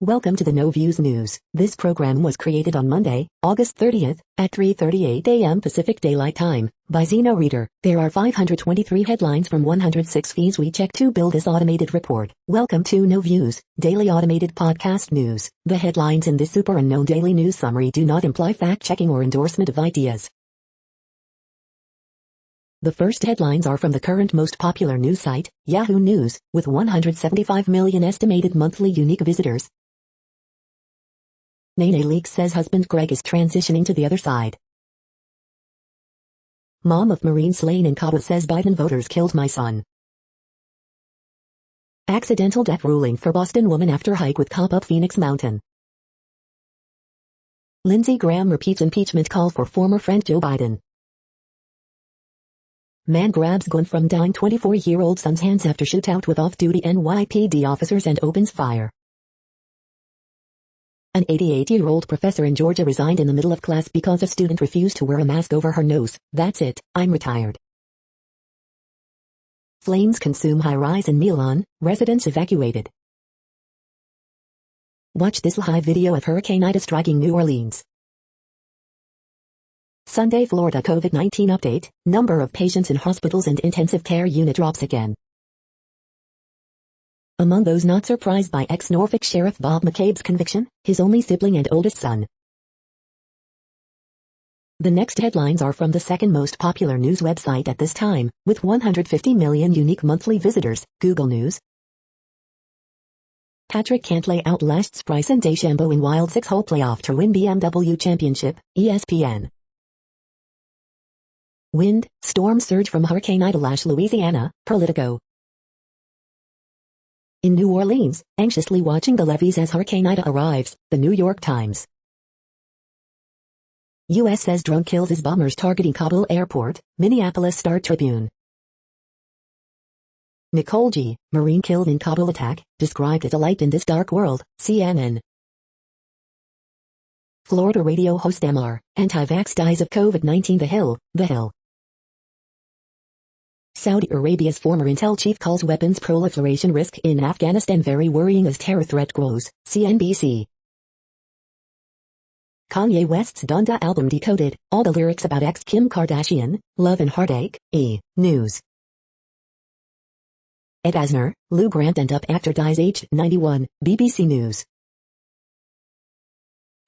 Welcome to the No Views News. This program was created on Monday, August 30th, at 3:38 a.m. Pacific Daylight Time, by Zeno Reader. There are 523 headlines from 106 feeds we check to build this automated report. Welcome to No Views, daily automated podcast news. The headlines in this super unknown daily news summary do not imply fact-checking or endorsement of ideas. The first headlines are from the current most popular news site, Yahoo News, with 175 million estimated monthly unique visitors. Nene Leakes says husband Greg is transitioning to the other side. Mom of Marine slain in Cabo says Biden voters killed my son. Accidental death ruling for Boston woman after hike with cop up Phoenix Mountain. Lindsey Graham repeats impeachment call for former friend Joe Biden. Man grabs gun from dying 24-year-old son's hands after shootout with off-duty NYPD officers and opens fire. An 88-year-old professor in Georgia resigned in the middle of class because a student refused to wear a mask over her nose. That's it, I'm retired. Flames consume high-rise in Milan, residents evacuated. Watch this live video of Hurricane Ida striking New Orleans. Sunday Florida COVID-19 update, number of patients in hospitals and intensive care unit drops again. Among those not surprised by ex-Norfolk Sheriff Bob McCabe's conviction, his only sibling and oldest son. The next headlines are from the second most popular news website at this time, with 150 million unique monthly visitors, Google News. Patrick Cantlay outlasts Bryson DeChambeau in wild 6-hole playoff to win BMW championship, ESPN. Wind, storm surge from Hurricane Ida lash Louisiana, Politico. In New Orleans, anxiously watching the levees as Hurricane Ida arrives, The New York Times. U.S. says drone kills as bombers targeting Kabul airport, Minneapolis Star-Tribune. Nicole G., Marine killed in Kabul attack, described as a light in this dark world, CNN. Florida radio host MR, anti-vax dies of COVID-19 The Hill. Saudi Arabia's former intel chief calls weapons proliferation risk in Afghanistan very worrying as terror threat grows, CNBC. Kanye West's Donda album decoded, all the lyrics about ex-Kim Kardashian, love and heartache, News. Ed Asner, Lou Grant and Up actor dies aged 91, BBC News.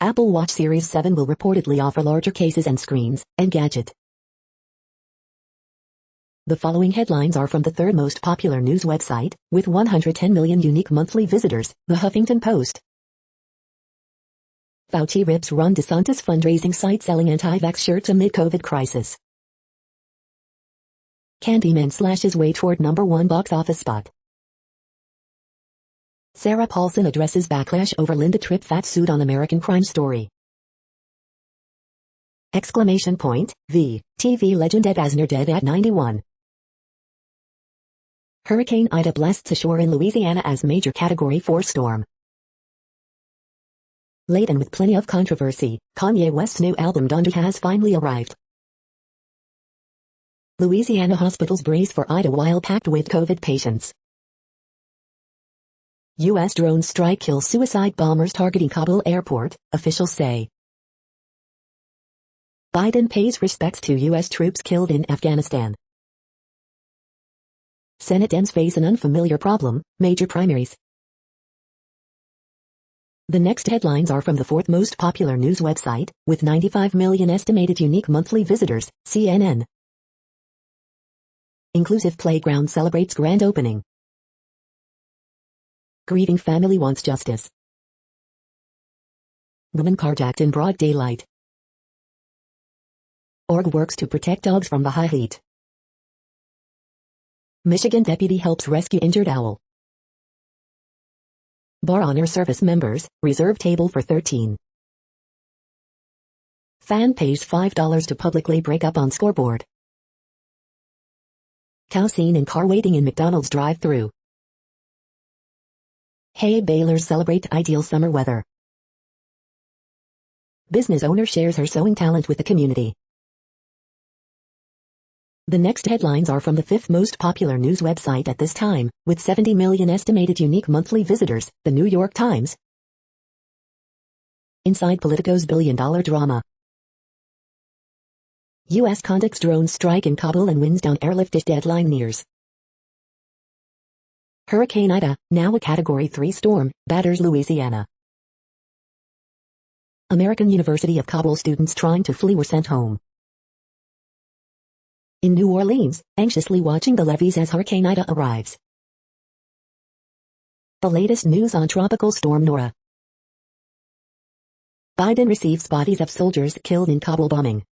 Apple Watch Series 7 will reportedly offer larger cases and screens, Engadget. The following headlines are from the third most popular news website, with 110 million unique monthly visitors, The Huffington Post. Fauci rips Ron DeSantis fundraising site selling anti-vax shirts amid COVID crisis. Candyman slashes way toward #1 box office spot. Sarah Paulson addresses backlash over Linda Tripp fat suit on American Crime Story. Exclamation point, V, TV legend Ed Asner dead at 91. Hurricane Ida blasts ashore in Louisiana as major Category 4 storm. Laden with plenty of controversy, Kanye West's new album Donda has finally arrived. Louisiana hospitals brace for Ida while packed with COVID patients. U.S. drone strike kills suicide bombers targeting Kabul airport, officials say. Biden pays respects to U.S. troops killed in Afghanistan. Senate Dems face an unfamiliar problem, major primaries. The next headlines are from the fourth most popular news website, with 95 million estimated unique monthly visitors, CNN. Inclusive playground celebrates grand opening. Grieving family wants justice. Woman carjacked in broad daylight. Org works to protect dogs from the high heat. Michigan deputy helps rescue injured owl. Bar honor service members, reserve table for 13. Fan pays $5 to publicly break up on scoreboard. Cow seen in car waiting in McDonald's drive-thru. Hay balers celebrate ideal summer weather. Business owner shares her sewing talent with the community. The next headlines are from the fifth most popular news website at this time, with 70 million estimated unique monthly visitors, The New York Times. inside Politico's billion-dollar drama. U.S. conducts drone strike in Kabul and winds down airlift deadline nears. Hurricane Ida, now a Category 3 storm, batters Louisiana. American University of Kabul students trying to flee were sent home. In New Orleans, anxiously watching the levees as Hurricane Ida arrives. The latest news on Tropical Storm Nora. Biden receives bodies of soldiers killed in Kabul bombing.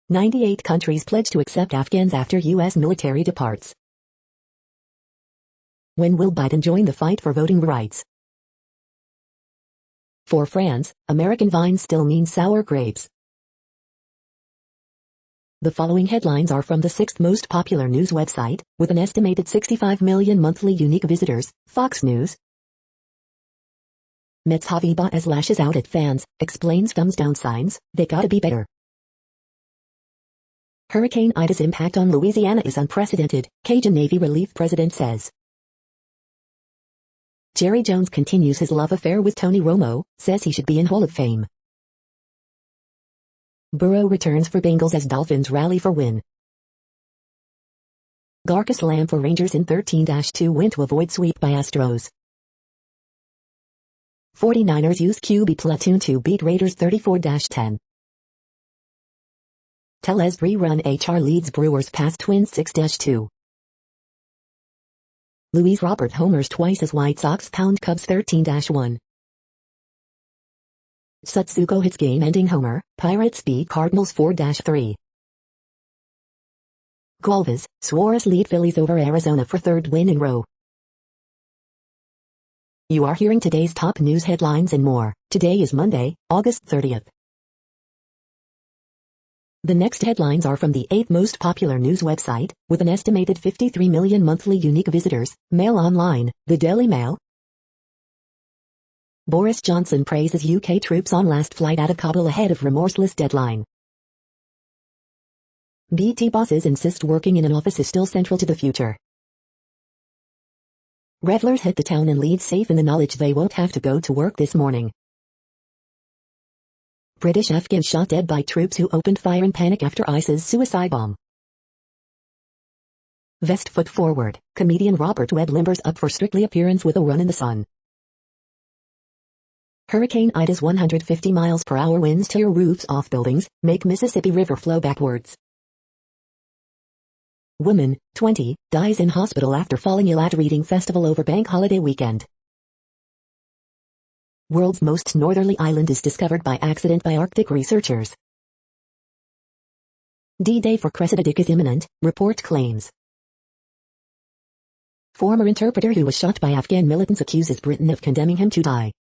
98 countries pledge to accept Afghans after U.S. military departs. When will Biden join the fight for voting rights? For France, American vines still mean sour grapes. The following headlines are from the 6th most popular news website, with an estimated 65 million monthly unique visitors, Fox News. Mets Javi Baez lashes out at fans, explains thumbs down signs, they gotta be better. Hurricane Ida's impact on Louisiana is unprecedented, Cajun Navy relief president says. Jerry Jones continues his love affair with Tony Romo, says he should be in Hall of Fame. Burrow returns for Bengals as Dolphins rally for win. Garca slam for Rangers in 13-2 win to avoid sweep by Astros. 49ers use QB platoon to beat Raiders 34-10. Tellez rerun HR leads Brewers past Twins 6-2. Luis Robert homers twice as White Sox pound Cubs 13-1. Satsuko hits game-ending homer, Pirates beat Cardinals 4-3. Galvez, Suarez lead Phillies over Arizona for third win in row. You are hearing today's top news headlines and more. Today is Monday, August 30th. The next headlines are from the 8th most popular news website, with an estimated 53 million monthly unique visitors, Mail Online, the Daily Mail. Boris Johnson praises UK troops on last flight out of Kabul ahead of remorseless deadline. BT bosses insist working in an office is still central to the future. Revelers hit the town and lead safe in the knowledge they won't have to go to work this morning. British Afghans shot dead by troops who opened fire in panic after ISIS suicide bomb. Vest foot forward, comedian Robert Webb limbers up for Strictly appearance with a run in the sun. Hurricane Ida's 150 miles per hour winds tear roofs off buildings, make Mississippi River flow backwards. Woman, 20, dies in hospital after falling ill at reading festival over bank holiday weekend. World's most northerly island is discovered by accident by Arctic researchers. D-Day for Cressida Dick is imminent, report claims. Former interpreter who was shot by Afghan militants accuses Britain of condemning him to die.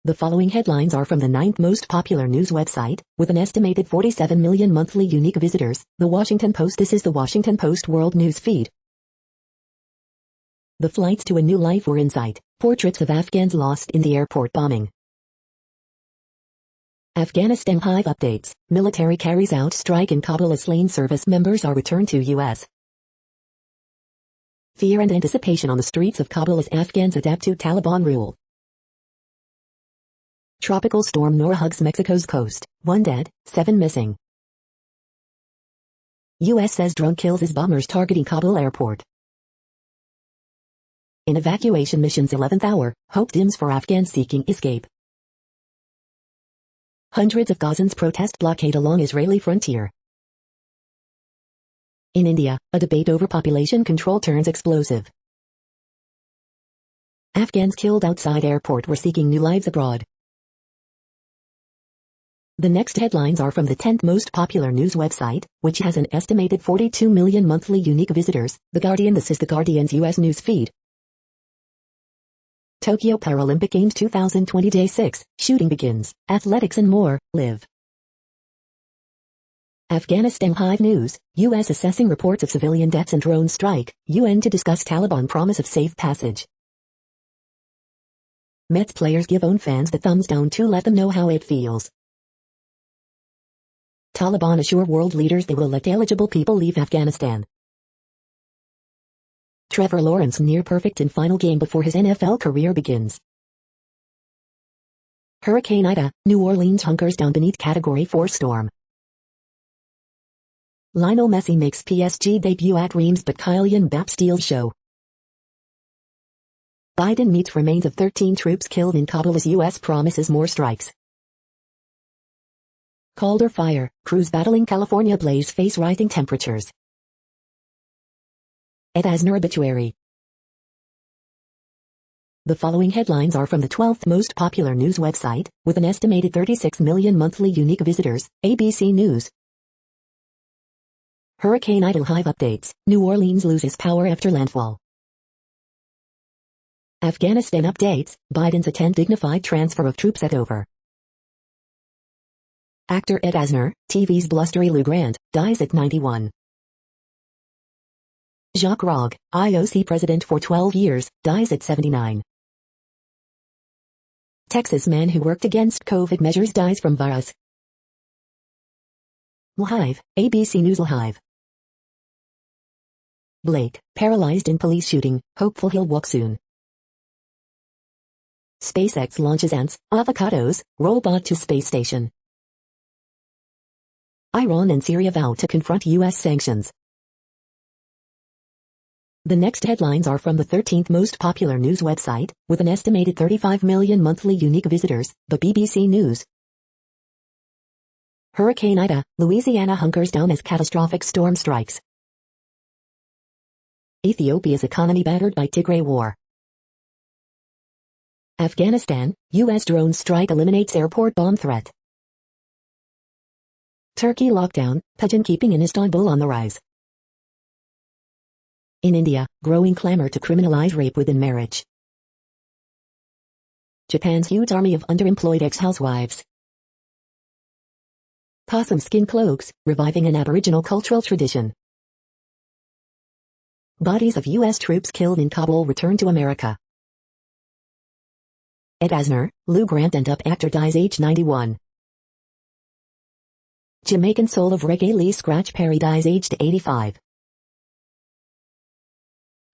The following headlines are from the 9th most popular news website, with an estimated 47 million monthly unique visitors, The Washington Post. This is the Washington Post World News Feed. The flights to a new life were in sight. Portraits of Afghans lost in the airport bombing. Afghanistan Hive updates. Military carries out strike in Kabul as slain service members are returned to U.S. Fear and anticipation on the streets of Kabul as Afghans adapt to Taliban rule. Tropical storm Nora hugs Mexico's coast. 1 dead, 7 missing. U.S. says drone kills as bombers targeting Kabul airport. In evacuation mission's 11th hour, hope dims for Afghans seeking escape. Hundreds of Gazans protest blockade along Israeli frontier. In India, a debate over population control turns explosive. Afghans killed outside airport were seeking new lives abroad. The next headlines are from the 10th most popular news website, which has an estimated 42 million monthly unique visitors, The Guardian. This is The Guardian's U.S. news feed. Tokyo Paralympic Games 2020 Day 6, shooting begins, athletics and more, live. Afghanistan Hive News, U.S. assessing reports of civilian deaths and drone strike, UN to discuss Taliban promise of safe passage. Mets players give own fans the thumbs down to let them know how it feels. Taliban assure world leaders they will let eligible people leave Afghanistan. Trevor Lawrence near perfect in final game before his NFL career begins. Hurricane Ida, New Orleans hunkers down beneath Category 4 storm. Lionel Messi makes PSG debut at Reims but Kylian Mbappe steals show. Biden meets remains of 13 troops killed in Kabul as U.S. promises more strikes. Calder fire, crews battling California blaze face rising temperatures. Ed Asner obituary. The following headlines are from the 12th most popular news website, with an estimated 36 million monthly unique visitors, ABC News. Hurricane Ida Hive updates, New Orleans loses power after landfall. Afghanistan updates, Biden's attend dignified transfer of troops at over. Actor Ed Asner, TV's blustery Lou Grant, dies at 91. Jacques Rogge, IOC president for 12 years, dies at 79. Texas man who worked against COVID measures dies from virus. Hive, ABC News. Hive. Blake, paralyzed in police shooting, hopeful he'll walk soon. SpaceX launches ants, avocados, robot to space station. Iran and Syria vow to confront U.S. sanctions. The next headlines are from the 13th most popular news website, with an estimated 35 million monthly unique visitors, the BBC News. Hurricane Ida, Louisiana hunkers down as catastrophic storm strikes. Ethiopia's economy battered by Tigray war. Afghanistan, U.S. drone strike eliminates airport bomb threat. Turkey lockdown, pigeon keeping in Istanbul on the rise. In India, growing clamor to criminalize rape within marriage. Japan's huge army of underemployed ex-housewives. Possum skin cloaks, reviving an Aboriginal cultural tradition. Bodies of U.S. troops killed in Kabul return to America. Ed Asner, Lou Grant and Up actor dies age 91. Jamaican soul of reggae Lee Scratch Perry dies aged 85.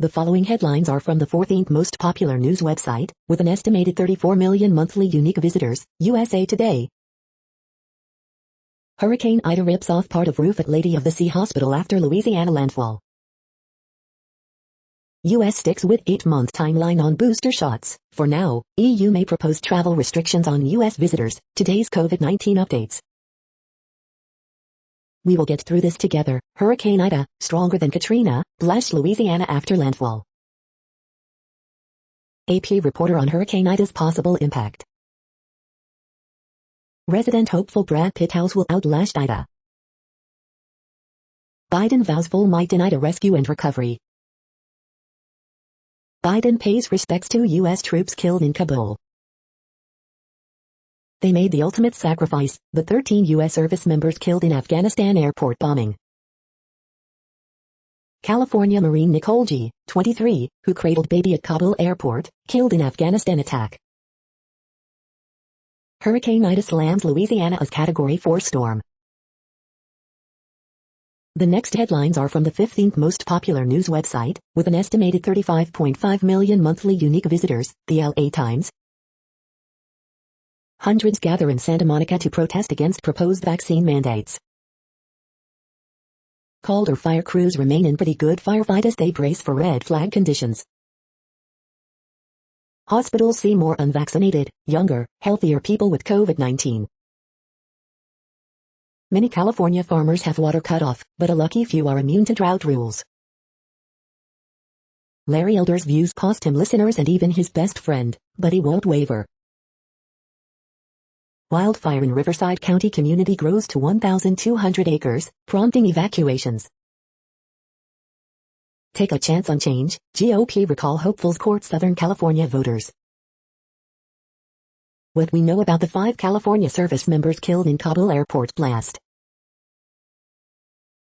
The following headlines are from the 14th most popular news website, with an estimated 34 million monthly unique visitors, USA Today. Hurricane Ida rips off part of roof at Lady of the Sea Hospital after Louisiana landfall. U.S. sticks with 8-month timeline on booster shots. For now, EU may propose travel restrictions on U.S. visitors. Today's COVID-19 updates. We will get through this together. Hurricane Ida, stronger than Katrina, blasted Louisiana after landfall. AP reporter on Hurricane Ida's possible impact. Resident hopeful Brad Pitt house will outlast Ida. Biden vows full might in Ida rescue and recovery. Biden pays respects to U.S. troops killed in Kabul. They made the ultimate sacrifice, the 13 U.S. service members killed in Afghanistan airport bombing. California Marine Nicole G., 23, who cradled baby at Kabul airport, killed in Afghanistan attack. Hurricane Ida slams Louisiana as Category 4 storm. The next headlines are from the 15th most popular news website, with an estimated 35.5 million monthly unique visitors, the LA Times. Hundreds gather in Santa Monica to protest against proposed vaccine mandates. Calder fire crews remain in pretty good firefight as they brace for red flag conditions. Hospitals see more unvaccinated, younger, healthier people with COVID-19. Many California farmers have water cut off, but a lucky few are immune to drought rules. Larry Elder's views cost him listeners and even his best friend, but he won't waver. Wildfire in Riverside County community grows to 1,200 acres, prompting evacuations. Take a chance on change, GOP recall hopefuls court Southern California voters. What we know about the 5 California service members killed in Kabul airport blast.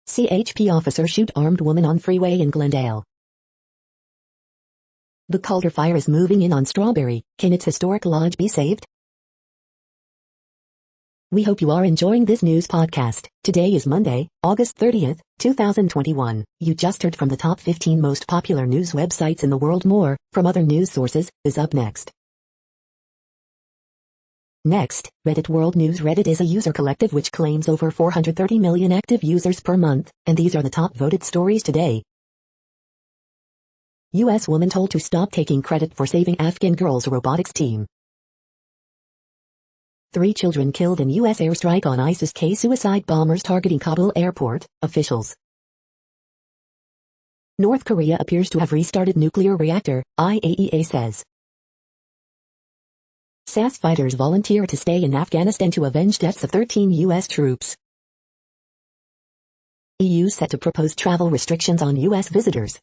CHP officer shoot armed woman on freeway in Glendale. The Calder fire is moving in on Strawberry, can its historic lodge be saved? We hope you are enjoying this news podcast. Today is Monday, August 30th, 2021. You just heard from the top 15 most popular news websites in the world. More, from other news sources, is up next. Next, Reddit World News. Reddit is a user collective which claims over 430 million active users per month, and these are the top voted stories today. U.S. woman told to stop taking credit for saving Afghan girls' robotics team. 3 children killed in U.S. airstrike on ISIS-K. Suicide bombers targeting Kabul airport, officials. North Korea appears to have restarted nuclear reactor, IAEA says. SAS fighters volunteer to stay in Afghanistan to avenge deaths of 13 U.S. troops. EU set to propose travel restrictions on U.S. visitors.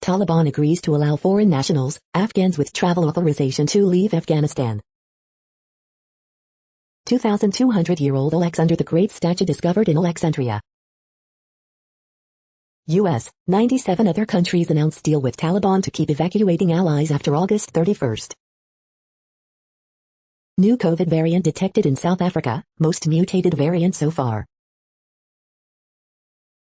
Taliban agrees to allow foreign nationals, Afghans with travel authorization to leave Afghanistan. 2,200-year-old Alexander the Great statue discovered in Alexandria. U.S., 97 other countries announce deal with Taliban to keep evacuating allies after August 31st. New COVID variant detected in South Africa, most mutated variant so far.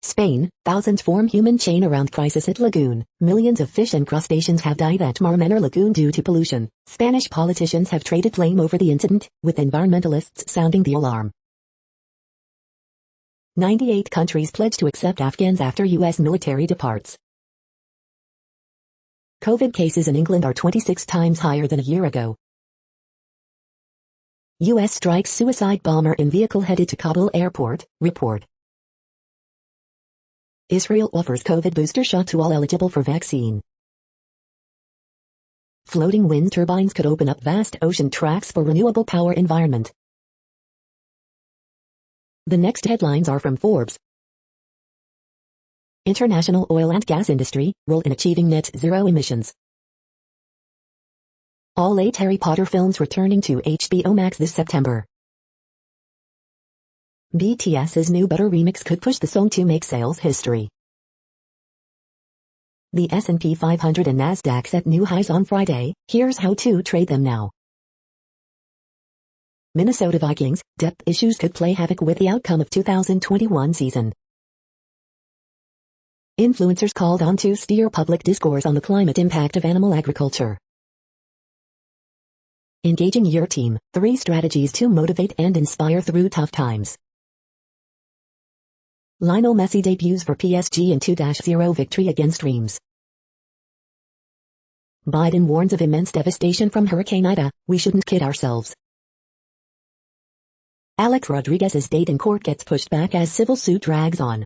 Spain, thousands form human chain around crisis at lagoon. Millions of fish and crustaceans have died at Mar Menor lagoon due to pollution. Spanish politicians have traded blame over the incident, with environmentalists sounding the alarm. 98 countries pledge to accept Afghans after U.S. military departs. COVID cases in England are 26 times higher than a year ago. U.S. strikes suicide bomber in vehicle headed to Kabul airport, report. Israel offers COVID booster shot to all eligible for vaccine. Floating wind turbines could open up vast ocean tracts for renewable power environment. The next headlines are from Forbes. International oil and gas industry, role in achieving net zero emissions. All 8 Harry Potter films returning to HBO Max this September. BTS's new Butter remix could push the song to make sales history. The S&P 500 and Nasdaq set new highs on Friday. Here's how to trade them now. Minnesota Vikings, depth issues could play havoc with the outcome of 2021 season. Influencers called on to steer public discourse on the climate impact of animal agriculture. Engaging your team, 3 strategies to motivate and inspire through tough times. Lionel Messi debuts for PSG in 2-0 victory against Reims. Biden warns of immense devastation from Hurricane Ida, we shouldn't kid ourselves. Alex Rodriguez's date in court gets pushed back as civil suit drags on.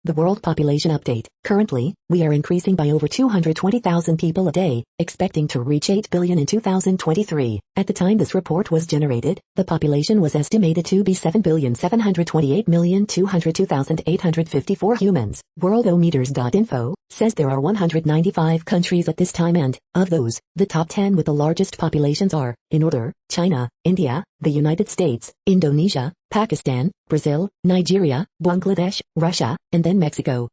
The World Population Update. Currently, we are increasing by over 220,000 people a day, expecting to reach 8 billion in 2023. At the time this report was generated, the population was estimated to be 7,728,202,854 humans. Worldometers.info says there are 195 countries at this time and, of those, the top 10 with the largest populations are, in order, China, India, the United States, Indonesia, Pakistan, Brazil, Nigeria, Bangladesh, Russia, and then Mexico.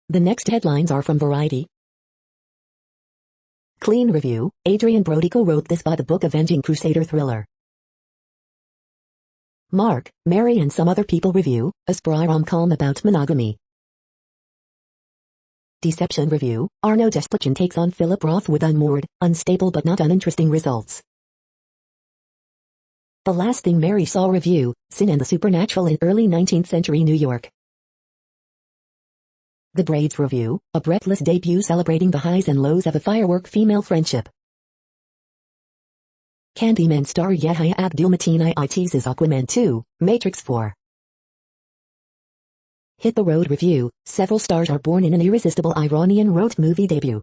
The next headlines are from Variety. Clean review, Adrian Brody co-wrote this by the book Avenging Crusader thriller. Mark, Mary and Some Other People review, a spry rom-com about monogamy. Deception review, Arno Desplechin takes on Philip Roth with unmoored, unstable but not uninteresting results. The Last Thing Mary Saw review, Sin and the Supernatural in Early 19th Century New York. The Braids review, a breathless debut celebrating the highs and lows of a firework female friendship. Candyman star Yahya Abdul-Mateen II teases Aquaman 2, Matrix 4. Hit the Road review, several stars are born in an irresistible Iranian road movie debut.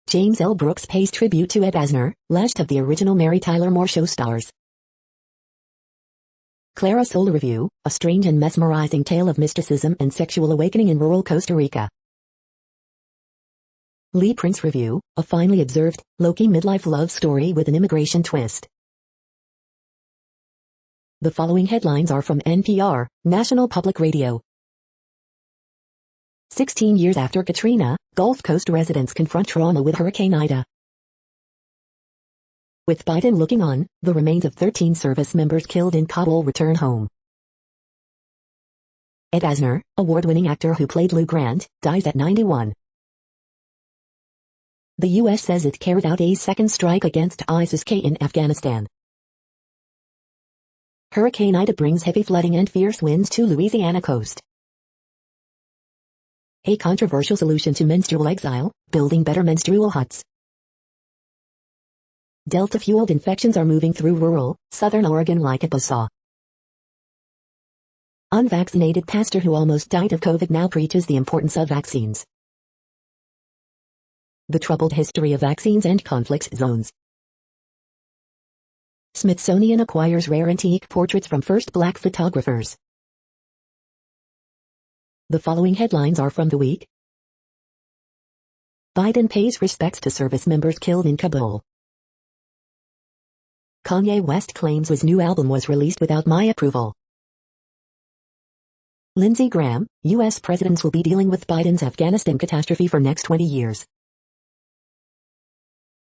James L. Brooks pays tribute to Ed Asner, last of the original Mary Tyler Moore Show stars. Clara Soul review, a strange and mesmerizing tale of mysticism and sexual awakening in rural Costa Rica. Lee Prince review, a finely observed, low-key midlife love story with an immigration twist. The following headlines are from NPR, National Public Radio. 16 years after Katrina, Gulf Coast residents confront trauma with Hurricane Ida. With Biden looking on, the remains of 13 service members killed in Kabul return home. Ed Asner, award-winning actor who played Lou Grant, dies at 91. The U.S. says it carried out a second strike against ISIS-K in Afghanistan. Hurricane Ida brings heavy flooding and fierce winds to Louisiana coast. A controversial solution to menstrual exile, building better menstrual huts. Delta-fueled infections are moving through rural, southern Oregon like a buzzsaw. Unvaccinated pastor who almost died of COVID now preaches the importance of vaccines. The troubled history of vaccines and conflict zones. Smithsonian acquires rare antique portraits from first black photographers. The following headlines are from the week. Biden pays respects to service members killed in Kabul. Kanye West claims his new album was released without my approval. Lindsey Graham, U.S. presidents will be dealing with Biden's Afghanistan catastrophe for next 20 years.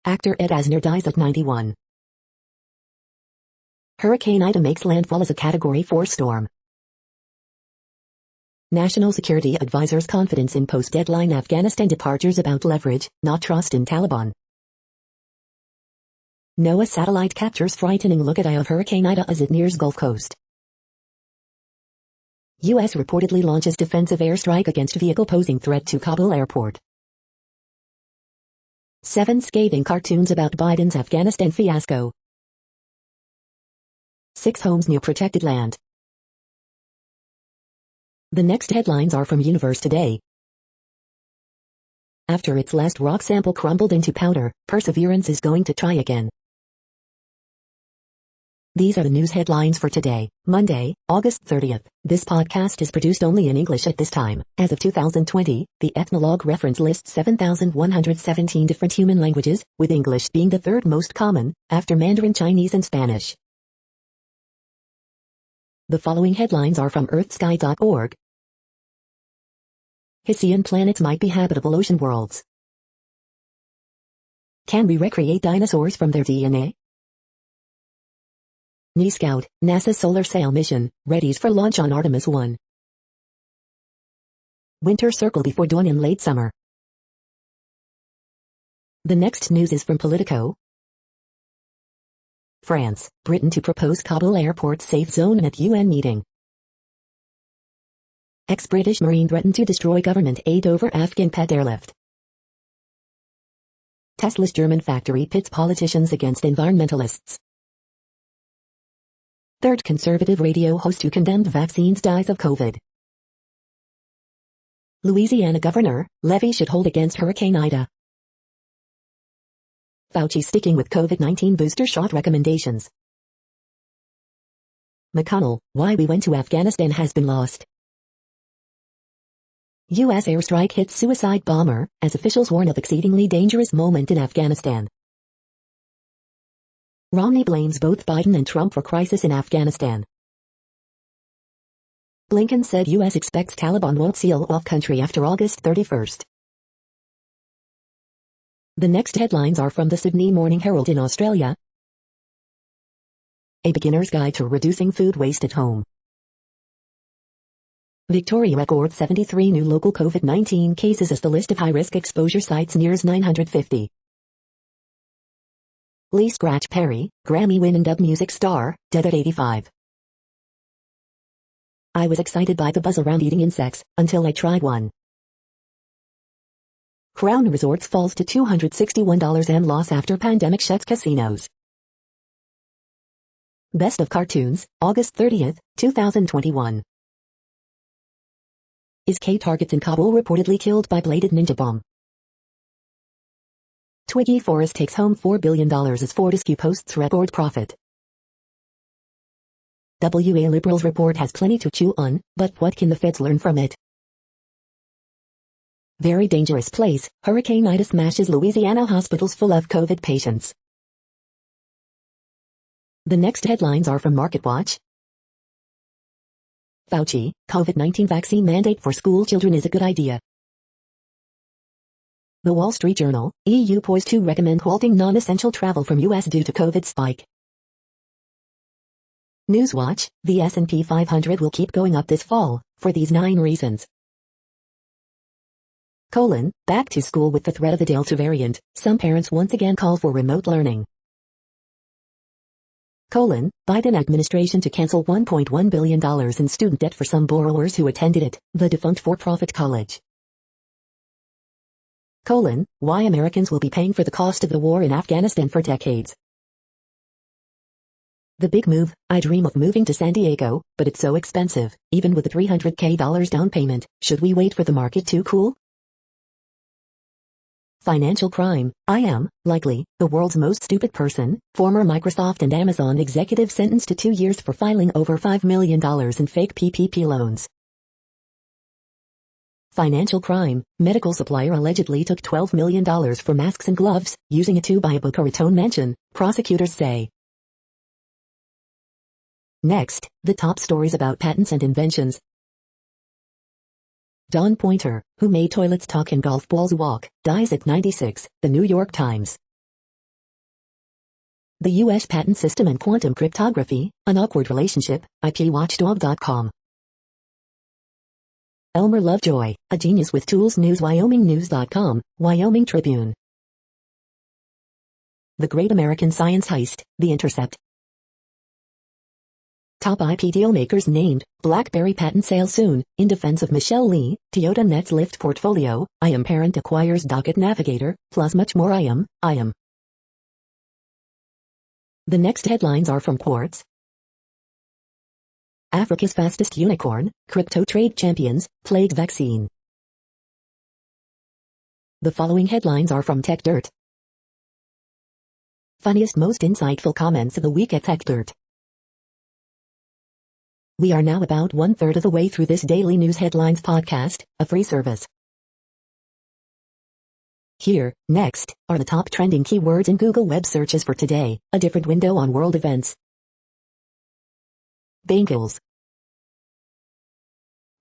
Actor Ed Asner dies at 91. Hurricane Ida makes landfall as a Category 4 storm. National Security Advisor's confidence in post-deadline Afghanistan departures about leverage, not trust in Taliban. NOAA satellite captures frightening look at eye of Hurricane Ida as it nears Gulf Coast. U.S. reportedly launches defensive airstrike against vehicle posing threat to Kabul airport. 7 scathing cartoons about Biden's Afghanistan fiasco. 6 homes near protected land. The next headlines are from Universe Today. After its last rock sample crumbled into powder, Perseverance is going to try again. These are the news headlines for today, Monday, August 30th. This podcast is produced only in English at this time. As of 2020, the Ethnologue reference lists 7,117 different human languages, with English being the third most common, after Mandarin Chinese and Spanish. The following headlines are from earthsky.org. Hisian planets might be habitable ocean worlds. Can we recreate dinosaurs from their DNA? NeScout, NASA's solar sail mission, readies for launch on Artemis 1. Winter circle before dawn in late summer. The next news is from Politico. France, Britain to propose Kabul airport safe zone at UN meeting. Ex-British Marine threatened to destroy government aid over Afghan pet airlift. Tesla's German factory pits politicians against environmentalists. Third conservative radio host who condemned vaccines dies of COVID. Louisiana Governor, levy should hold against Hurricane Ida. Fauci sticking with COVID-19 booster shot recommendations. McConnell, why we went to Afghanistan has been lost. U.S. airstrike hits suicide bomber, as officials warn of exceedingly dangerous moment in Afghanistan. Romney blames both Biden and Trump for crisis in Afghanistan. Blinken said U.S. expects Taliban won't seal off country after August 31st. The next headlines are from the Sydney Morning Herald in Australia. A beginner's guide to reducing food waste at home. Victoria records 73 new local COVID-19 cases as the list of high-risk exposure sites nears 950. Lee Scratch Perry, Grammy-winning dub music star, dead at 85. I was excited by the buzz around eating insects, until I tried one. Crown Resorts falls to $261 and loss after pandemic shuts casinos. Best of Cartoons, August 30th, 2021. Is K targets in Kabul reportedly killed by bladed ninja bomb? Twiggy Forrest takes home $4 billion as Fortescue posts record profit. WA Liberals report has plenty to chew on, but what can the feds learn from it? Very dangerous place, Hurricane Ida smashes Louisiana hospitals full of COVID patients. The next headlines are from MarketWatch. Fauci, COVID-19 vaccine mandate for school children is a good idea. The Wall Street Journal, EU poised to recommend halting non-essential travel from US due to COVID spike. Newswatch, the S&P 500 will keep going up this fall, for these 9 reasons. Back to school with the threat of the Delta variant, some parents once again call for remote learning. Biden administration to cancel $1.1 billion in student debt for some borrowers who attended it, the defunct for-profit college. Why Americans will be paying for the cost of the war in Afghanistan for decades. The big move, I dream of moving to San Diego, but it's so expensive, even with a $300,000 down payment. Should we wait for the market to cool? Financial crime, I am, likely, the world's most stupid person. Former Microsoft and Amazon executive sentenced to 2 years for filing over $5 million in fake PPP loans. Financial crime, medical supplier allegedly took $12 million for masks and gloves, using it to buy a Boca Raton mansion, prosecutors say. Next, the top stories about patents and inventions. Don Pointer, who made toilets talk and golf balls walk, dies at 96, The New York Times. The U.S. patent system and quantum cryptography, an awkward relationship, IPWatchdog.com. Elmer Lovejoy, a genius with tools. News. WyomingNews.com, Wyoming Tribune. The Great American Science Heist, The Intercept. Top IP deal makers named, BlackBerry patent sale soon, in defense of Michelle Lee, Toyota nets Lyft portfolio, IAM parent acquires Docket Navigator, plus much more. IAM. The next headlines are from Quartz. Africa's fastest unicorn, crypto trade champions, plague vaccine. The following headlines are from TechDirt. Funniest most insightful comments of the week at TechDirt. We are now about 1/3 of the way through this daily news headlines podcast, a free service. Here, next, are the top trending keywords in Google web searches for today, a different window on world events. Bengals.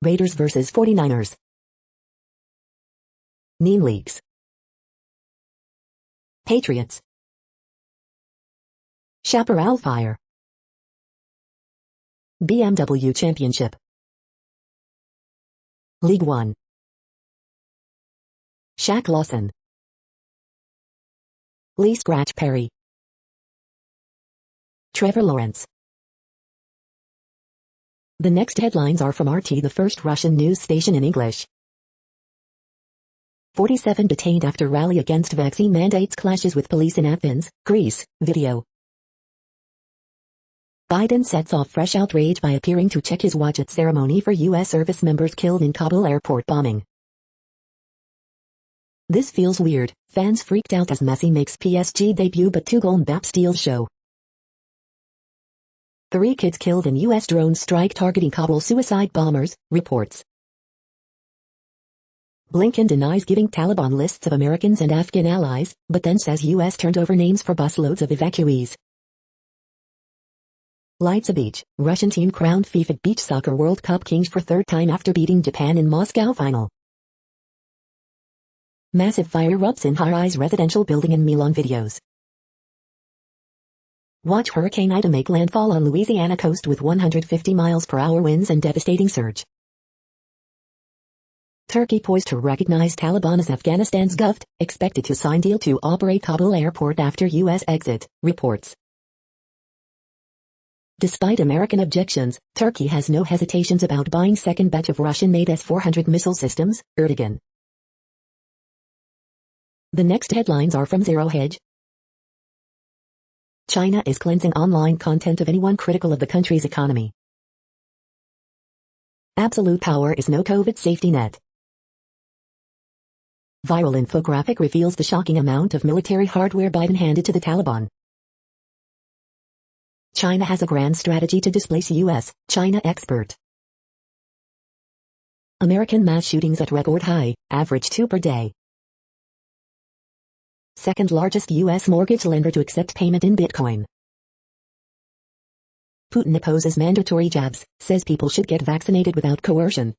Raiders vs 49ers. Neen leaks. Patriots. Chaparral fire. BMW Championship. League One. Shaq Lawson. Lee Scratch Perry. Trevor Lawrence. The next headlines are from RT, the first Russian news station in English. 47 detained after rally against vaccine mandates clashes with police in Athens, Greece, video. Biden sets off fresh outrage by appearing to check his watch at ceremony for U.S. service members killed in Kabul airport bombing. This feels weird, fans freaked out as Messi makes PSG debut but 2-goal Mbappe steals show. 3 kids killed in U.S. drone strike targeting Kabul suicide bombers, reports. Blinken denies giving Taliban lists of Americans and Afghan allies, but then says U.S. turned over names for busloads of evacuees. Lights Beach, Russian team crowned FIFA Beach Soccer World Cup kings for 3rd time after beating Japan in Moscow final. Massive fire erupts in high-rise residential building in Milan videos. Watch Hurricane Ida make landfall on Louisiana coast with 150 miles per hour winds and devastating surge. Turkey poised to recognize Taliban as Afghanistan's government, expected to sign deal to operate Kabul airport after U.S. exit, reports. Despite American objections, Turkey has no hesitations about buying second batch of Russian-made S-400 missile systems, Erdogan. The next headlines are from Zero Hedge. China is cleansing online content of anyone critical of the country's economy. Absolute power is no COVID safety net. Viral infographic reveals the shocking amount of military hardware Biden handed to the Taliban. China has a grand strategy to displace U.S., China expert. American mass shootings at record high, average 2 per day. Second largest U.S. mortgage lender to accept payment in Bitcoin. Putin opposes mandatory jabs, says people should get vaccinated without coercion.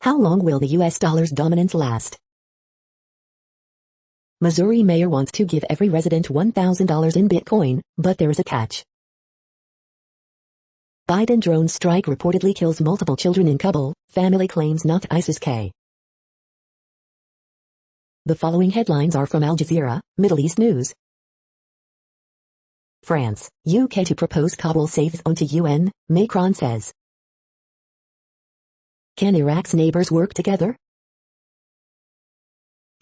How long will the U.S. dollar's dominance last? Missouri mayor wants to give every resident $1,000 in Bitcoin, but there's a catch. Biden drone strike reportedly kills multiple children in Kabul, family claims not ISIS-K. The following headlines are from Al Jazeera, Middle East News. France, UK to propose Kabul safe zone to UN, Macron says. Can Iraq's neighbors work together?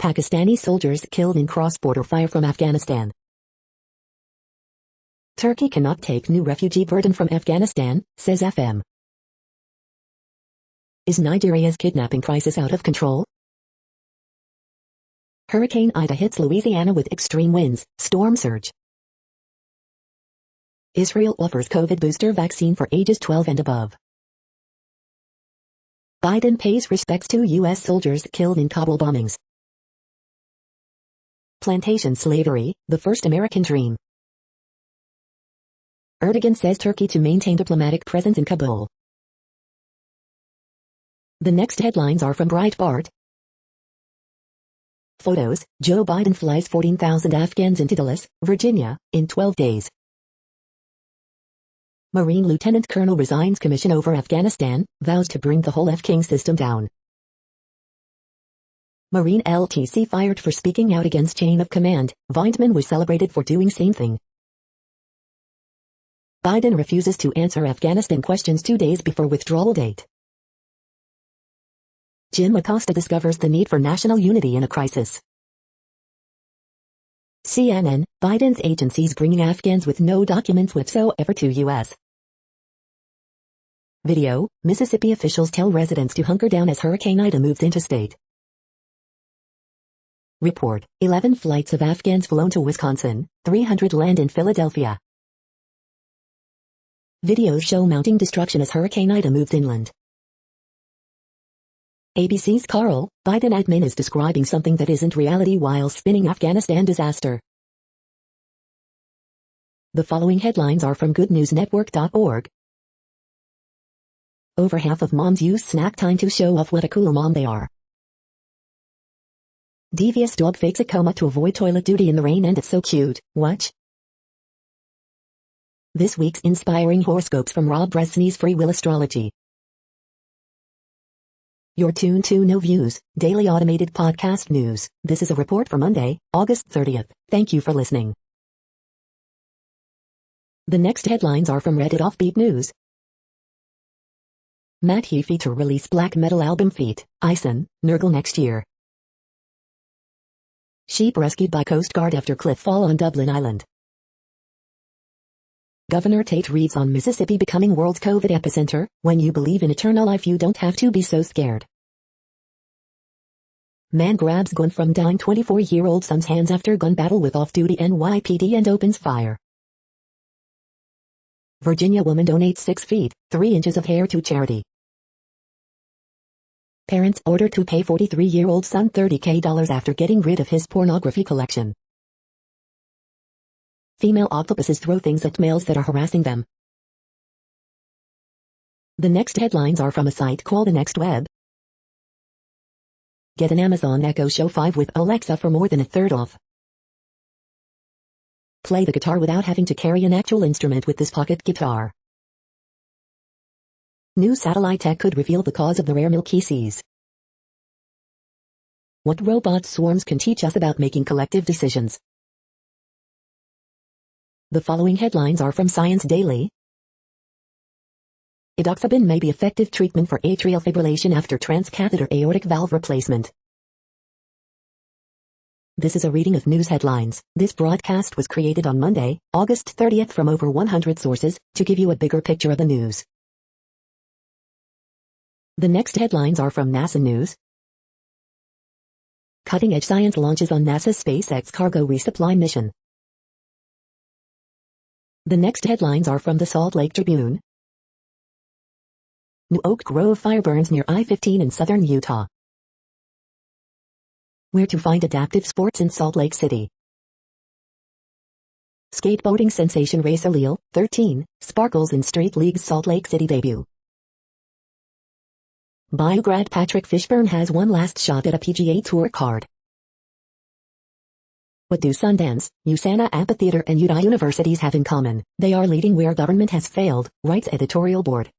Pakistani soldiers killed in cross-border fire from Afghanistan. Turkey cannot take new refugee burden from Afghanistan, says FM. Is Nigeria's kidnapping crisis out of control? Hurricane Ida hits Louisiana with extreme winds, storm surge. Israel offers COVID booster vaccine for ages 12 and above. Biden pays respects to U.S. soldiers killed in Kabul bombings. Plantation slavery, the first American dream. Erdogan says Turkey to maintain diplomatic presence in Kabul. The next headlines are from Breitbart. Photos, Joe Biden flies 14,000 Afghans into Dallas, Virginia, in 12 days. Marine Lieutenant Colonel resigns commission over Afghanistan, vows to bring the whole F-King system down. Marine LTC fired for speaking out against chain of command, Vindman was celebrated for doing same thing. Biden refuses to answer Afghanistan questions 2 days before withdrawal date. Jim Acosta discovers the need for national unity in a crisis. CNN, Biden's agencies bringing Afghans with no documents whatsoever to U.S. Video, Mississippi officials tell residents to hunker down as Hurricane Ida moves interstate. Report, 11 flights of Afghans flown to Wisconsin, 300 land in Philadelphia. Videos show mounting destruction as Hurricane Ida moves inland. ABC's Carl, Biden admin is describing something that isn't reality while spinning Afghanistan disaster. The following headlines are from goodnewsnetwork.org. Over half of moms use snack time to show off what a cool mom they are. Devious dog fakes a coma to avoid toilet duty in the rain and it's so cute, watch. This week's inspiring horoscopes from Rob Bresney's Free Will Astrology. You're tuned to No Views, daily automated podcast news. This is a report for Monday, August 30th. Thank you for listening. The next headlines are from Reddit Offbeat News. Matt Heafy to release black metal album Feet, Ison, Nurgle next year. Sheep rescued by Coast Guard after cliff fall on Dublin Island. Governor Tate reads on Mississippi becoming world's COVID epicenter. When you believe in eternal life you don't have to be so scared. Man grabs gun from dying 24-year-old son's hands after gun battle with off-duty NYPD and opens fire. Virginia woman donates 6 feet, 3 inches of hair to charity. Parents ordered to pay 43-year-old son $30,000 after getting rid of his pornography collection. Female octopuses throw things at males that are harassing them. The next headlines are from a site called The Next Web. Get an Amazon Echo Show 5 with Alexa for more than a third off. Play the guitar without having to carry an actual instrument with this pocket guitar. New satellite tech could reveal the cause of the rare Milky Seas. What robot swarms can teach us about making collective decisions. The following headlines are from Science Daily. Edoxaban may be effective treatment for atrial fibrillation after transcatheter aortic valve replacement. This is a reading of news headlines. This broadcast was created on Monday, August 30th from over 100 sources, to give you a bigger picture of the news. The next headlines are from NASA News. Cutting-edge science launches on NASA's SpaceX cargo resupply mission. The next headlines are from the Salt Lake Tribune. New Oak Grove fire burns near I-15 in southern Utah. Where to find adaptive sports in Salt Lake City. Skateboarding sensation racer Leo, 13, sparkles in Street League's Salt Lake City debut. Bayou grad Patrick Fishburne has one last shot at a PGA Tour card. What do Sundance, USANA Amphitheater and Utah universities have in common? They are leading where government has failed, writes editorial board.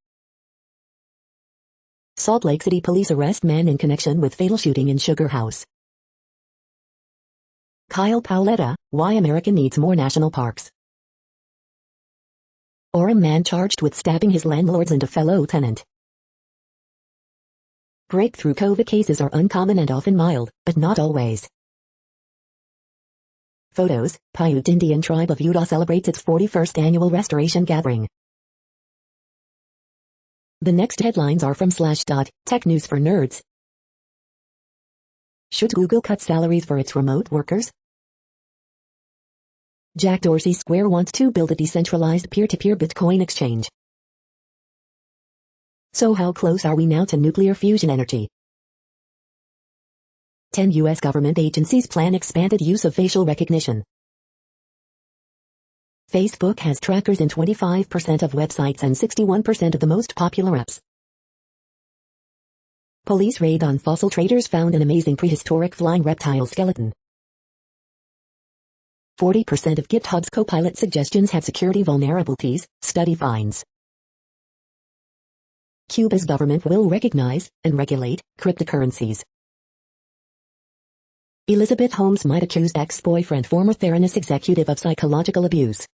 Salt Lake City police arrest man in connection with fatal shooting in Sugar House. Kyle Paoletta, why America needs more national parks. Orem man charged with stabbing his landlords and a fellow tenant. Breakthrough COVID cases are uncommon and often mild, but not always. Photos, Paiute Indian tribe of Utah celebrates its 41st annual restoration gathering. The next headlines are from Slashdot, Tech News for Nerds. Should Google cut salaries for its remote workers? Jack Dorsey Square wants to build a decentralized peer-to-peer Bitcoin exchange. So how close are we now to nuclear fusion energy? 10 U.S. government agencies plan expanded use of facial recognition. Facebook has trackers in 25% of websites and 61% of the most popular apps. Police raid on fossil traders found an amazing prehistoric flying reptile skeleton. 40% of GitHub's Copilot suggestions have security vulnerabilities, study finds. Cuba's government will recognize and regulate cryptocurrencies. Elizabeth Holmes might accuse ex-boyfriend former Theranos executive of psychological abuse.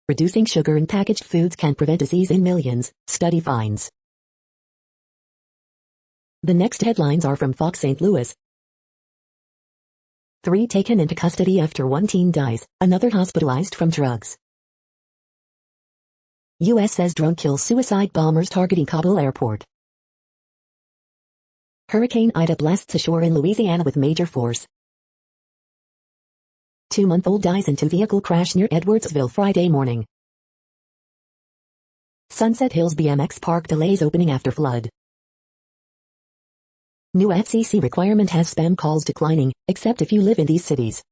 Reducing sugar in packaged foods can prevent disease in millions, study finds. The next headlines are from Fox St. Louis. 3 taken into custody after 1 teen dies, another hospitalized from drugs. U.S. says drone kills suicide bombers targeting Kabul airport. Hurricane Ida blasts ashore in Louisiana with major force. 2-month-old dies in vehicle crash near Edwardsville Friday morning. Sunset Hills BMX Park delays opening after flood. New FCC requirement has spam calls declining, except if you live in these cities.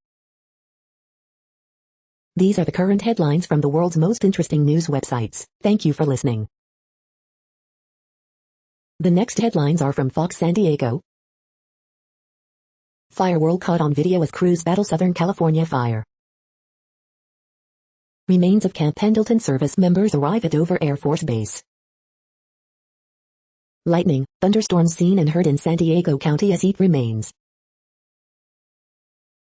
These are the current headlines from the world's most interesting news websites. Thank you for listening. The next headlines are from Fox San Diego. Fire whirl caught on video as crews battle Southern California fire. Remains of Camp Pendleton service members arrive at Dover Air Force Base. Lightning, thunderstorms seen and heard in San Diego County as heat remains.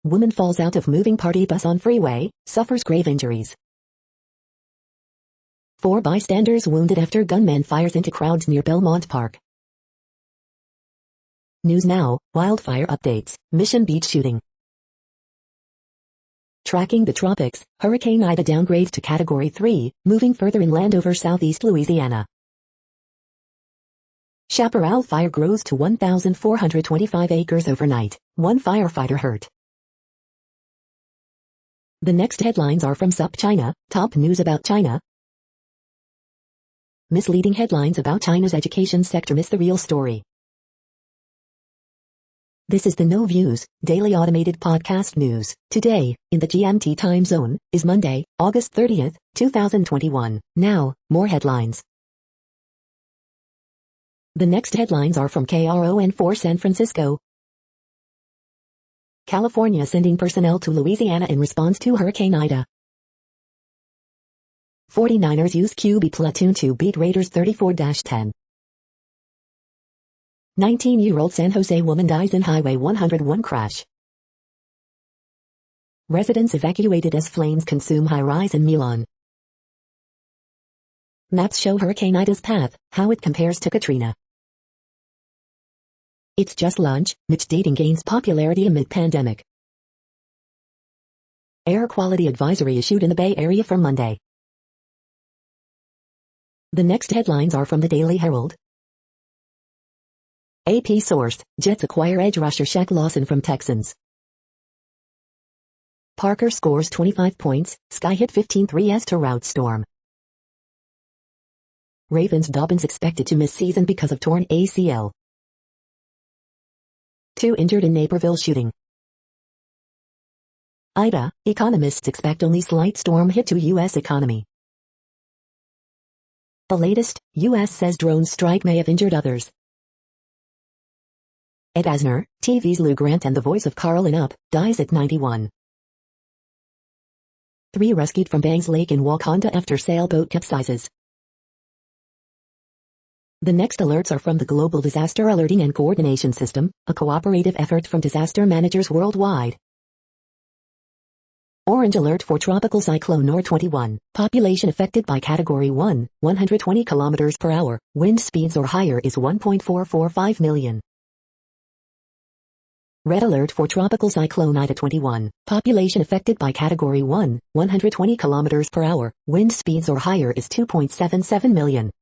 Woman falls out of moving party bus on freeway, suffers grave injuries. 4 bystanders wounded after gunman fires into crowds near Belmont Park. News Now, wildfire updates, Mission Beach shooting. Tracking the tropics, Hurricane Ida downgrades to Category 3, moving further inland over southeast Louisiana. Chaparral fire grows to 1,425 acres overnight, 1 firefighter hurt. The next headlines are from SupChina, top news about China. Misleading headlines about China's education sector miss the real story. This is the No Views, daily automated podcast news. Today, in the GMT time zone, is Monday, August 30th, 2021. Now, more headlines. The next headlines are from KRON4 San Francisco. California sending personnel to Louisiana in response to Hurricane Ida. 49ers use QB platoon to beat Raiders 34-10. 19-year-old San Jose woman dies in Highway 101 crash. Residents evacuated as flames consume high-rise in Milan. Maps show Hurricane Ida's path, how it compares to Katrina. It's just lunch, niche dating gains popularity amid pandemic. Air quality advisory issued in the Bay Area for Monday. The next headlines are from the Daily Herald. AP source, Jets acquire edge rusher Shaq Lawson from Texans. Parker scores 25 points, Sky hit 15 threes to rout Storm. Ravens Dobbins expected to miss season because of torn ACL. 2 injured in Naperville shooting. Ida, economists expect only slight storm hit to U.S. economy. The latest, U.S. says drone strike may have injured others. Ed Asner, TV's Lou Grant and the voice of Carl in Up, dies at 91. 3 rescued from Bangs Lake in Wakanda after sailboat capsizes. The next alerts are from the Global Disaster Alerting and Coordination System, a cooperative effort from disaster managers worldwide. Orange alert for Tropical Cyclone Nor 21. Population affected by Category 1, 120 km per hour. Wind speeds or higher is 1.445 million. Red alert for Tropical Cyclone Ida 21. Population affected by Category 1, 120 km per hour. Wind speeds or higher is 2.77 million.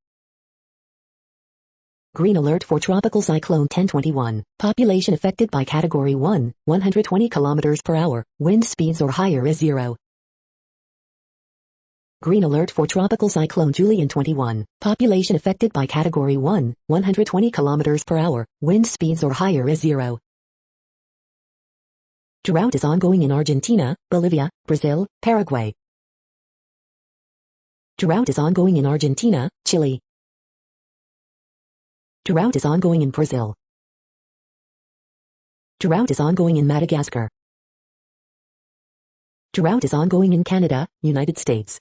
Green alert for Tropical Cyclone 1021. Population affected by Category 1, 120 km per hour. Wind speeds or higher is 0. Green alert for Tropical Cyclone Julian 21. Population affected by Category 1, 120 km per hour. Wind speeds or higher is 0. Drought is ongoing in Argentina, Bolivia, Brazil, Paraguay. Drought is ongoing in Argentina, Chile. Drought is ongoing in Brazil. Drought is ongoing in Madagascar. Drought is ongoing in Canada, United States.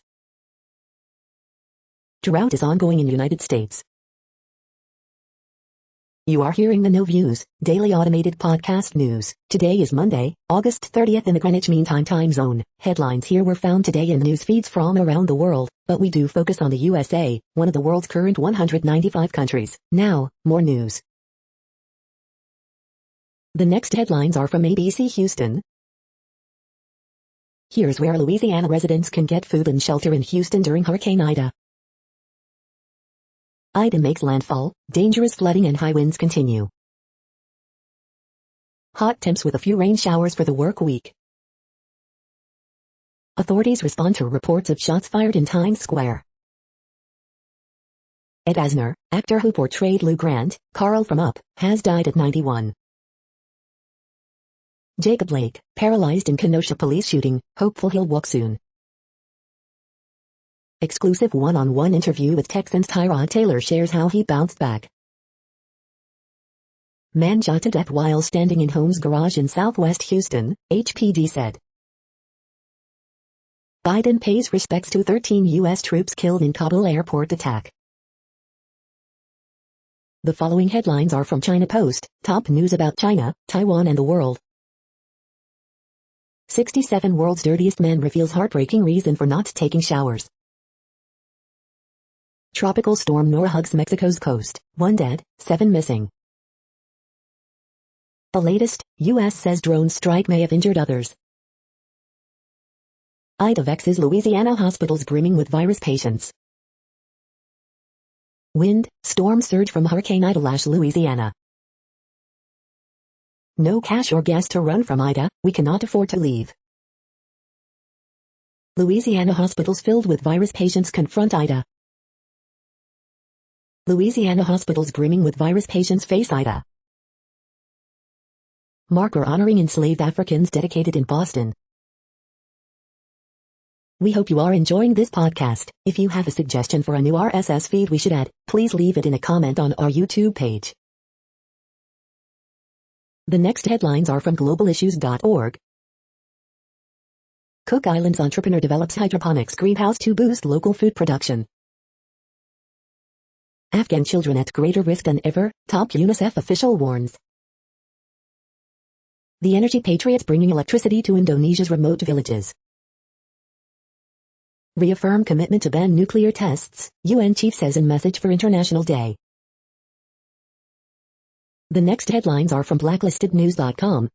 Drought is ongoing in United States. You are hearing the No Views, daily automated podcast news. Today is Monday, August 30th in the Greenwich Mean Time zone. Headlines here were found today in news feeds from around the world, but we do focus on the USA, one of the world's current 195 countries. Now, more news. The next headlines are from ABC Houston. Here's where Louisiana residents can get food and shelter in Houston during Hurricane Ida. Ida makes landfall, dangerous flooding and high winds continue. Hot temps with a few rain showers for the work week. Authorities respond to reports of shots fired in Times Square. Ed Asner, actor who portrayed Lou Grant, Carl from Up, has died at 91. Jacob Blake, paralyzed in Kenosha police shooting, hopeful he'll walk soon. Exclusive one-on-one interview with Texans Tyrod Taylor shares how he bounced back. Man shot to death while standing in home's garage in southwest Houston, HPD said. Biden pays respects to 13 U.S. troops killed in Kabul airport attack. The following headlines are from China Post, top news about China, Taiwan and the world. 67 World's Dirtiest Man reveals heartbreaking reason for not taking showers. Tropical storm Nora hugs Mexico's coast, 1 dead, 7 missing. The latest, U.S. says drone strike may have injured others. Ida vexes Louisiana hospitals brimming with virus patients. Wind, storm surge from Hurricane Ida lash Louisiana. No cash or gas to run from Ida, we cannot afford to leave. Louisiana hospitals filled with virus patients confront Ida. Louisiana hospitals brimming with virus patients face Ida. Marker honoring enslaved Africans dedicated in Boston. We hope you are enjoying this podcast. If you have a suggestion for a new RSS feed we should add, please leave it in a comment on our YouTube page. The next headlines are from globalissues.org. Cook Islands entrepreneur develops hydroponics greenhouse to boost local food production. Afghan children at greater risk than ever, top UNICEF official warns. The energy patriots bringing electricity to Indonesia's remote villages. Reaffirm commitment to ban nuclear tests, UN chief says in message for International Day. The next headlines are from blacklistednews.com.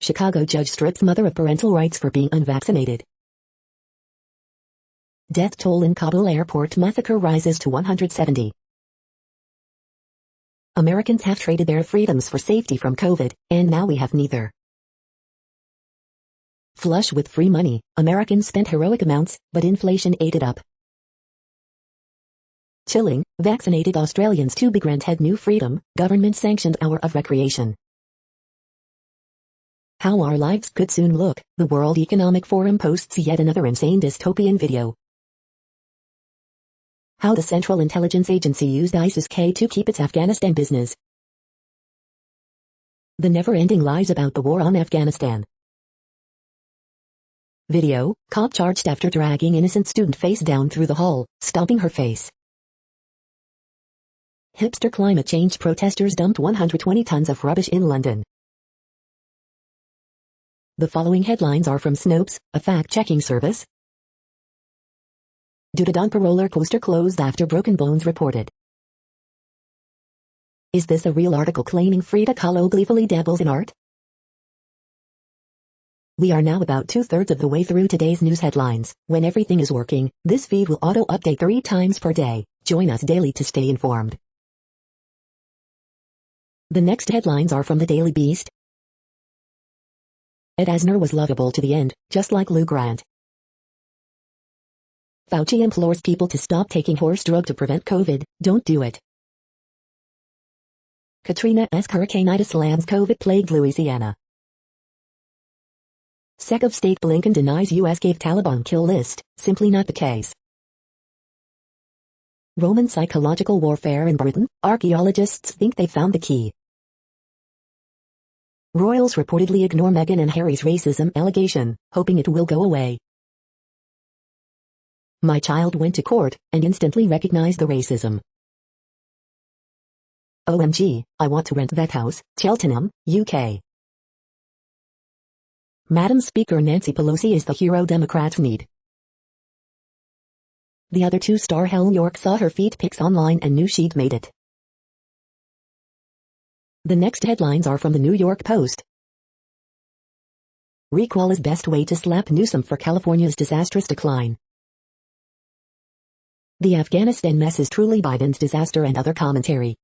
Chicago judge strips mother of parental rights for being unvaccinated. Death toll in Kabul airport massacre rises to 170. Americans have traded their freedoms for safety from COVID, and now we have neither. Flush with free money, Americans spent heroic amounts, but inflation ate it up. Chilling, vaccinated Australians to be granted new freedom, government-sanctioned hour of recreation. How our lives could soon look, the World Economic Forum posts yet another insane dystopian video. How the Central Intelligence Agency used ISIS-K to keep its Afghanistan business. The never-ending lies about the war on Afghanistan. Video, cop charged after dragging innocent student face down through the hall, stomping her face. Hipster climate change protesters dumped 120 tons of rubbish in London. The following headlines are from Snopes, a fact-checking service. Due dumper roller coaster closed after broken bones reported. Is this a real article claiming Frida Kahlo gleefully dabbles in art? We are now about 2/3 of the way through today's news headlines. When everything is working, this feed will auto-update 3 times per day. Join us daily to stay informed. The next headlines are from the Daily Beast. Ed Asner was lovable to the end, just like Lou Grant. Fauci implores people to stop taking horse drug to prevent COVID. Don't do it. Katrina-esque hurricane Ida slams COVID-plagued Louisiana. Sec of State Blinken denies U.S. gave Taliban kill list. Simply not the case. Roman psychological warfare in Britain. Archaeologists think they found the key. Royals reportedly ignore Meghan and Harry's racism allegation, hoping it will go away. My child went to court and instantly recognized the racism. OMG, I want to rent that house, Cheltenham, UK. Madam Speaker Nancy Pelosi is the hero Democrats need. The other 2-star Helen York saw her feet pics online and knew she'd made it. The next headlines are from the New York Post. Recall is best way to slap Newsom for California's disastrous decline. The Afghanistan mess is truly Biden's disaster and other commentary.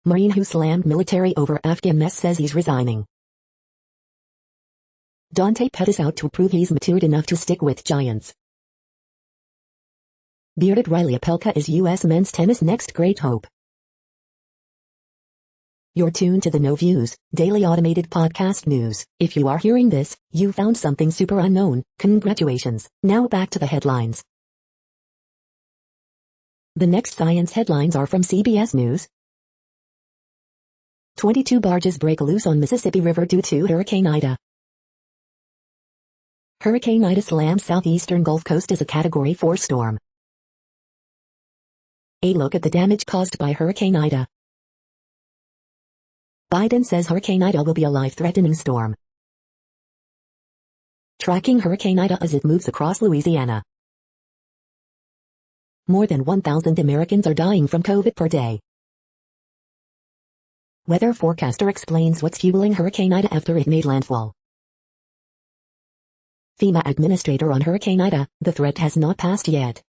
Marine who slammed military over Afghan mess says he's resigning. Dante Pettis out to prove he's matured enough to stick with Giants. Bearded Riley Opelka is U.S. men's tennis next great hope. You're tuned to the No Views, daily automated podcast news. If you are hearing this, you found something super unknown. Congratulations. Now back to the headlines. The next science headlines are from CBS News. 22 barges break loose on Mississippi River due to Hurricane Ida. Hurricane Ida slams southeastern Gulf Coast as a Category 4 storm. A look at the damage caused by Hurricane Ida. Biden says Hurricane Ida will be a life-threatening storm. Tracking Hurricane Ida as it moves across Louisiana. More than 1,000 Americans are dying from COVID per day. Weather forecaster explains what's fueling Hurricane Ida after it made landfall. FEMA administrator on Hurricane Ida, the threat has not passed yet.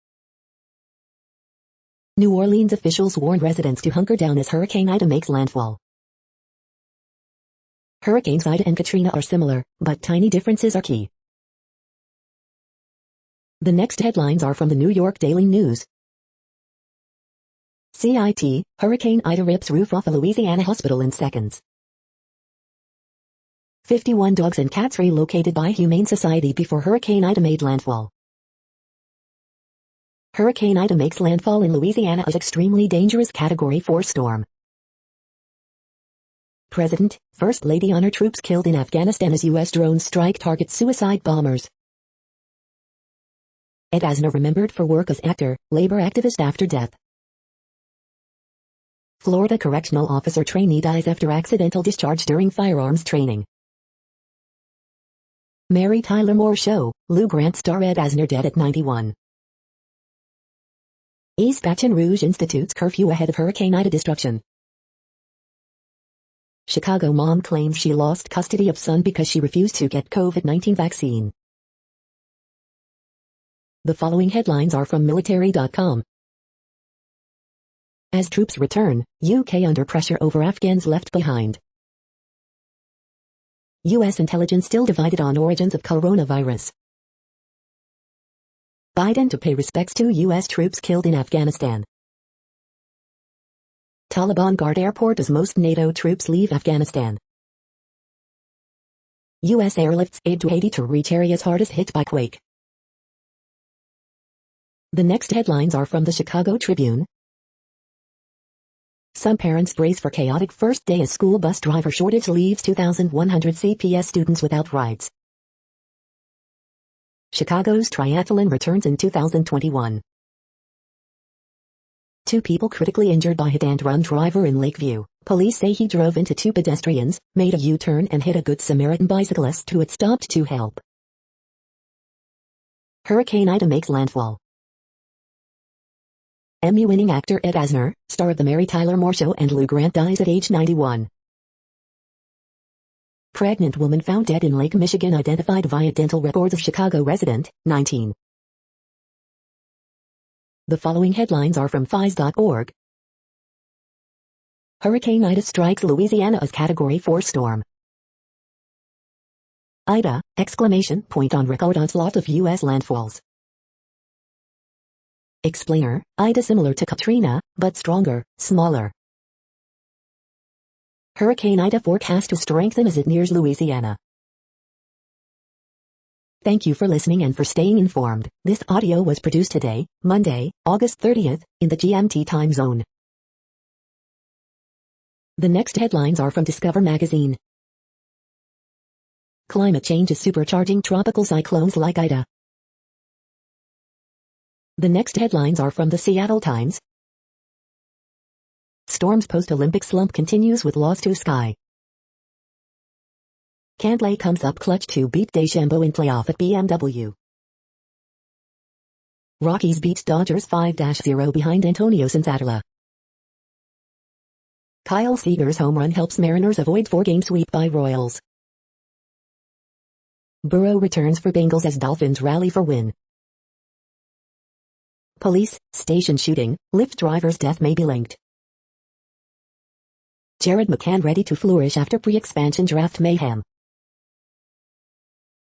New Orleans officials warn residents to hunker down as Hurricane Ida makes landfall. Hurricanes Ida and Katrina are similar, but tiny differences are key. The next headlines are from the New York Daily News. CIT, Hurricane Ida rips roof off a Louisiana hospital in seconds. 51 dogs and cats relocated by Humane Society before Hurricane Ida made landfall. Hurricane Ida makes landfall in Louisiana as extremely dangerous Category 4 storm. President, First Lady honor troops killed in Afghanistan as U.S. drones strike target suicide bombers. Ed Asner remembered for work as actor, labor activist after death. Florida correctional officer trainee dies after accidental discharge during firearms training. Mary Tyler Moore Show, Lou Grant star Ed Asner dead at 91. East Baton Rouge institutes curfew ahead of Hurricane Ida destruction. Chicago mom claims she lost custody of son because she refused to get COVID-19 vaccine. The following headlines are from military.com. As troops return, UK under pressure over Afghans left behind. U.S. intelligence still divided on origins of coronavirus. Biden to pay respects to U.S. troops killed in Afghanistan. Taliban guard airport as most NATO troops leave Afghanistan. U.S. airlifts aid to Haiti to reach areas hardest hit by quake. The next headlines are from the Chicago Tribune. Some parents brace for chaotic first day as school bus driver shortage leaves 2,100 CPS students without rides. Chicago's triathlon returns in 2021. 2 people critically injured by hit-and-run driver in Lakeview. Police say he drove into 2 pedestrians, made a U-turn and hit a Good Samaritan bicyclist who had stopped to help. Hurricane Ida makes landfall. Emmy-winning actor Ed Asner, star of The Mary Tyler Moore Show and Lou Grant, dies at age 91. Pregnant woman found dead in Lake Michigan identified via dental records of Chicago resident, 19. The following headlines are from FIS.org. Hurricane Ida strikes Louisiana as Category 4 storm. Ida, exclamation point on record onslaught of U.S. landfalls. Explainer, Ida similar to Katrina, but stronger, smaller. Hurricane Ida forecast to strengthen as it nears Louisiana. Thank you for listening and for staying informed. This audio was produced today, Monday, August 30th, in the GMT time zone. The next headlines are from Discover magazine. Climate change is supercharging tropical cyclones like Ida. The next headlines are from the Seattle Times. Storms post-Olympic slump continues with loss to sky. Cantlay comes up clutch to beat DeChambeau in playoff at BMW. Rockies beat Dodgers 5-0 behind Antonio Senzatella. Kyle Seager's home run helps Mariners avoid 4-game sweep by Royals. Burrow returns for Bengals as Dolphins rally for win. Police station shooting, Lyft driver's death may be linked. Jared McCann ready to flourish after pre-expansion draft mayhem.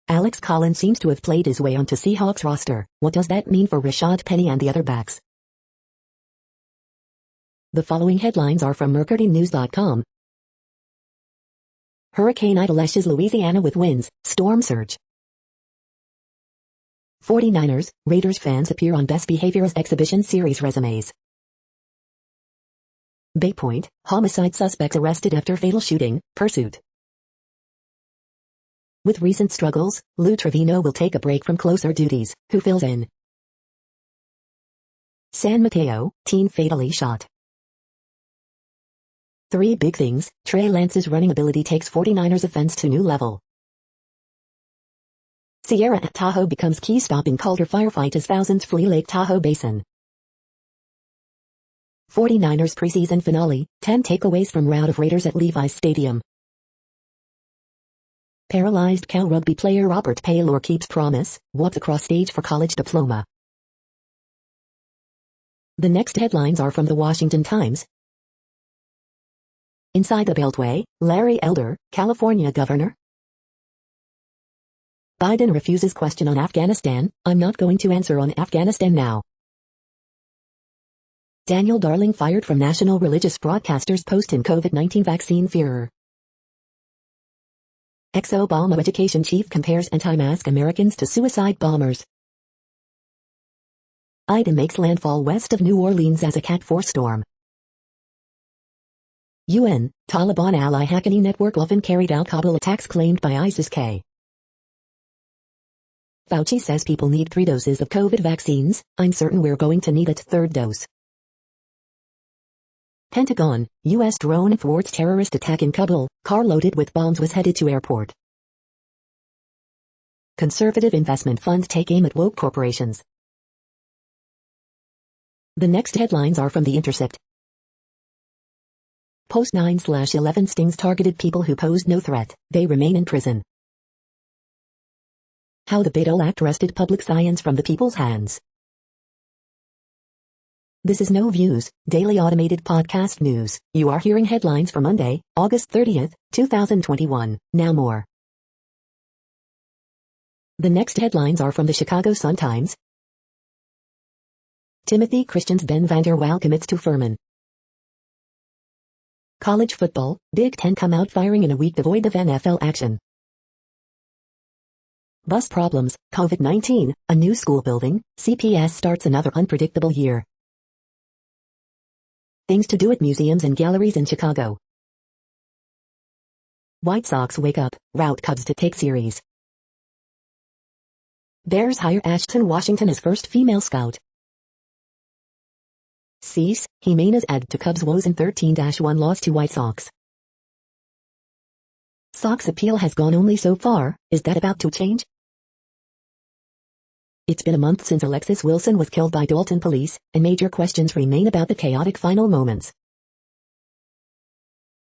Alex Collins seems to have played his way onto Seahawks roster. What does that mean for Rashad Penny and the other backs? The following headlines are from MercuryNews.com. Hurricane Ida lashes Louisiana with winds, storm surge. 49ers, Raiders fans appear on Best Behavior as Exhibition Series resumes. Bay Point, homicide suspects arrested after fatal shooting, pursuit. With recent struggles, Lou Trevino will take a break from closer duties. Who fills in? San Mateo, teen fatally shot. 3 big things, Trey Lance's running ability takes 49ers offense to new level. Sierra at Tahoe becomes key stop in Calder firefight as thousands flee Lake Tahoe Basin. 49ers preseason finale, 10 takeaways from rout of Raiders at Levi's Stadium. Paralyzed Cal rugby player Robert Paylor keeps promise, walks across stage for college diploma. The next headlines are from the Washington Times. Inside the Beltway, Larry Elder, California governor. Biden refuses question on Afghanistan. I'm not going to answer on Afghanistan now. Daniel Darling fired from national religious broadcasters post in COVID-19 vaccine fearer. Ex-Obama education chief compares anti-mask Americans to suicide bombers. Ida makes landfall west of New Orleans as a Cat 4 storm. UN, Taliban ally Haqqani network often carried out Kabul attacks claimed by ISIS-K. Fauci says people need 3 doses of COVID vaccines. I'm certain we're going to need a 3rd dose. Pentagon, U.S. drone thwarts terrorist attack in Kabul. Car loaded with bombs was headed to airport. Conservative investment funds take aim at woke corporations. The next headlines are from The Intercept. Post 9/11 stings targeted people who posed no threat. They remain in prison. How the Bayh-Dole Act wrested public science from the people's hands. This is No Views, daily automated podcast news. You are hearing headlines for Monday, August 30th, 2021. Now more. The next headlines are from the Chicago Sun-Times. Timothy Christian's Ben Vander Waal commits to Furman. College football, Big Ten come out firing in a week devoid of NFL action. Bus problems, COVID-19, a new school building, CPS starts another unpredictable year. Things to do at museums and galleries in Chicago. White Sox wake up, rout Cubs to take series. Bears hire Ashton Washington as first female scout. Cease, Jimenez add to Cubs' woes in 13-1 loss to White Sox. Sox appeal has gone only so far, is that about to change? It's been a month since Alexis Wilson was killed by Dalton police, and major questions remain about the chaotic final moments.